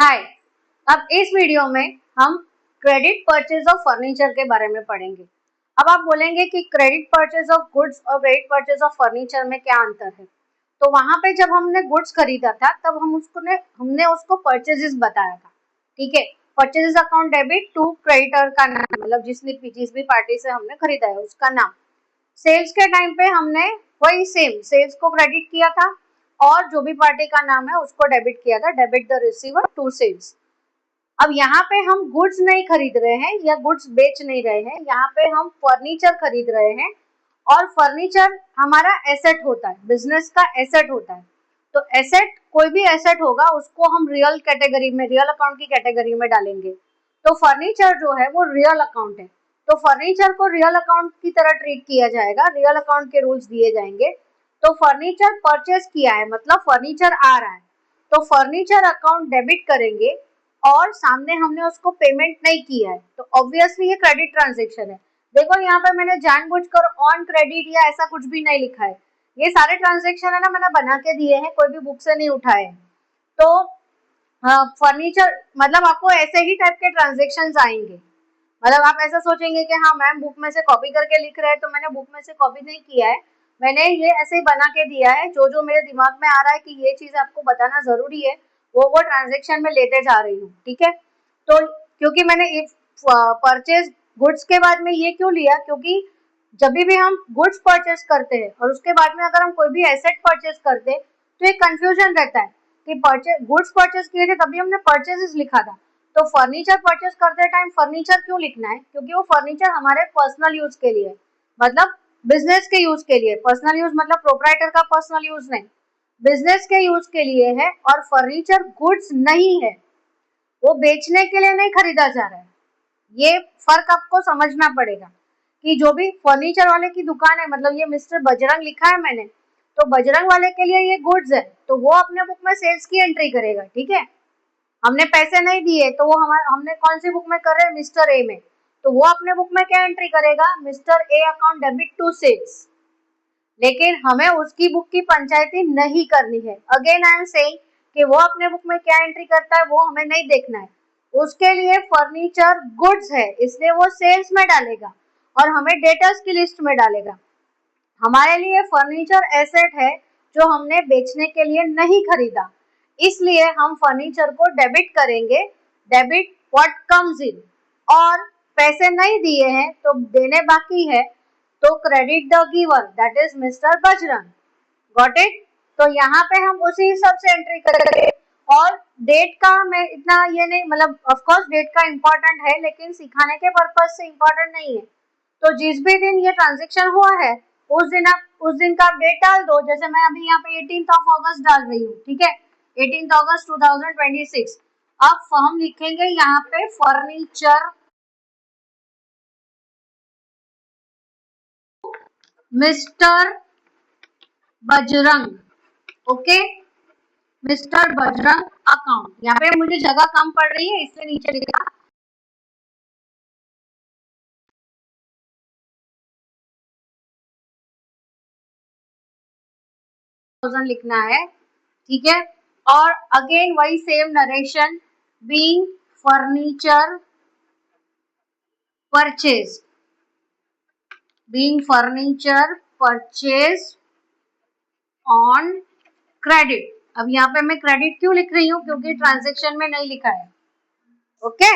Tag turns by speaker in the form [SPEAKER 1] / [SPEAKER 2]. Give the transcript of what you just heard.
[SPEAKER 1] हाय। अब इस वीडियो में हम क्रेडिट परचेज ऑफ फर्नीचर के बारे में पढ़ेंगे। अब आप बोलेंगे कि क्रेडिट परचेज ऑफ गुड्स और क्रेडिट परचेज ऑफ फर्नीचर में क्या अंतर है। तो वहां पे जब हमने गुड्स खरीदा था तब हमने उसको परचेजेस बताया था। ठीक है, purchases account debit to creditor का नाम, मतलब जिस भी पार्टी से हमने खरीदा है उसका नाम। सेल्स के टाइम पे हमने वही सेम सेल्स को क्रेडिट किया था और जो भी पार्टी का नाम है उसको डेबिट किया था, debit the receiver to sales. अब यहाँ पे हम गुड्स नहीं खरीद रहे हैं या गुड्स बेच नहीं रहे हैं, यहाँ पे हम फर्नीचर खरीद रहे हैं और फर्नीचर हमारा एसेट होता है, बिजनेस का एसेट होता है। तो एसेट, कोई भी एसेट होगा उसको हम रियल कैटेगरी में, रियल अकाउंट की कैटेगरी में डालेंगे। तो फर्नीचर जो है वो रियल अकाउंट है, तो फर्नीचर को रियल अकाउंट की तरह ट्रीट किया जाएगा, रियल अकाउंट के रूल्स दिए जाएंगे। तो फर्नीचर परचेज किया है मतलब फर्नीचर आ रहा है, तो फर्नीचर अकाउंट डेबिट करेंगे और सामने हमने उसको पेमेंट नहीं किया है तो ऑब्वियसली ये क्रेडिट ट्रांजेक्शन है। देखो यहाँ पे मैंने जानबूझकर ऑन क्रेडिट या ऐसा कुछ भी नहीं लिखा है, ये सारे ट्रांजेक्शन है ना मैंने बना के दिए हैं, कोई भी बुक से नहीं उठाए। तो फर्नीचर मतलब आपको ऐसे ही टाइप के ट्रांजेक्शन आएंगे, मतलब आप ऐसा सोचेंगे कि हाँ मैम बुक में से कॉपी करके लिख रहे हैं, तो मैंने बुक में से कॉपी नहीं किया है, मैंने ये ऐसे ही बना के दिया है, जो जो मेरे दिमाग में आ रहा है कि ये चीज आपको बताना जरूरी है वो ट्रांजेक्शन में लेते जा रही हूँ। ठीक है, तो क्योंकि मैंने परचेज गुड्स के बाद में ये क्यों लिया, क्योंकि जब भी हम गुड्स परचेज करते हैं और उसके बाद में अगर हम कोई भी एसेट परचेज करते हैं तो एक कंफ्यूजन रहता है कि गुड्स परचेज किए थे तभी हमने परचेजेस लिखा था, तो फर्नीचर परचेज करते टाइम फर्नीचर क्यों लिखना है, क्योंकि वो फर्नीचर हमारे पर्सनल यूज के लिए, मतलब बिजनेस के यूज के लिए, पर्सनल यूज मतलब प्रोप्राइटर का पर्सनल यूज नहीं, बिजनेस के यूज के लिए है। और फर्नीचर गुड्स नहीं है, वो बेचने के लिए नहीं खरीदा जा रहा है। ये फर्क आपको समझना पड़ेगा कि जो भी फर्नीचर वाले की दुकान है, मतलब ये मिस्टर बजरंग लिखा है मैंने, तो बजरंग वाले के लिए ये गुड्स है, तो वो अपने बुक में सेल्स की एंट्री करेगा। ठीक है, हमने पैसे नहीं दिए तो वो हमने कौन सी बुक में कर रहे हैं, मिस्टर ए में, तो वो अपने बुक में क्या एंट्री करेगा, mister A account debit to sales. लेकिन हमें उसकी बुक की पंचायती नहीं करनी है। अगेन आई एम सेइंग कि वो अपने बुक में क्या एंट्री करता है वो हमें नहीं देखना है, उसके लिए फर्नीचर गुड्स है इसलिए वो सेल्स में डालेगा और हमें डेटर्स की लिस्ट में डालेगा। हमारे लिए फर्नीचर एसेट है जो हमने बेचने के लिए नहीं खरीदा, इसलिए हम फर्नीचर को डेबिट करेंगे, डेबिट व्हाट कम्स इन। और पैसे नहीं दिए हैं तो देने बाकी है, तो credit the giver that is mister Bajrang. Got it. तो यहाँ पे हम उसी हिसाब से एंट्री करेंगे। और डेट का मैं इतना ये नहीं, मतलब ऑफ कोर्स डेट का इम्पोर्टेंट है लेकिन सिखाने के पर्पज से इम्पोर्टेंट नहीं है। तो जिस भी दिन ये ट्रांजेक्शन हुआ है उस दिन का डेट डाल दो, जैसे मैं अभी यहाँ पे 18 अगस्त डाल रही हूँ। ठीक है, 18 अगस्त 2026। अब हम लिखेंगे यहाँ पे furniture mister Bajrang. Okay, mister Bajrang account. यहाँ पे मुझे जगह कम पड़ रही है इसलिए नीचे लिखा लिखना है। ठीक है, और अगेन वही same narration, being furniture purchase, being furniture purchase on credit. अब यहाँ पे मैं क्रेडिट क्यों लिख रही हूँ, क्योंकि ट्रांजेक्शन में नहीं लिखा है। ओके,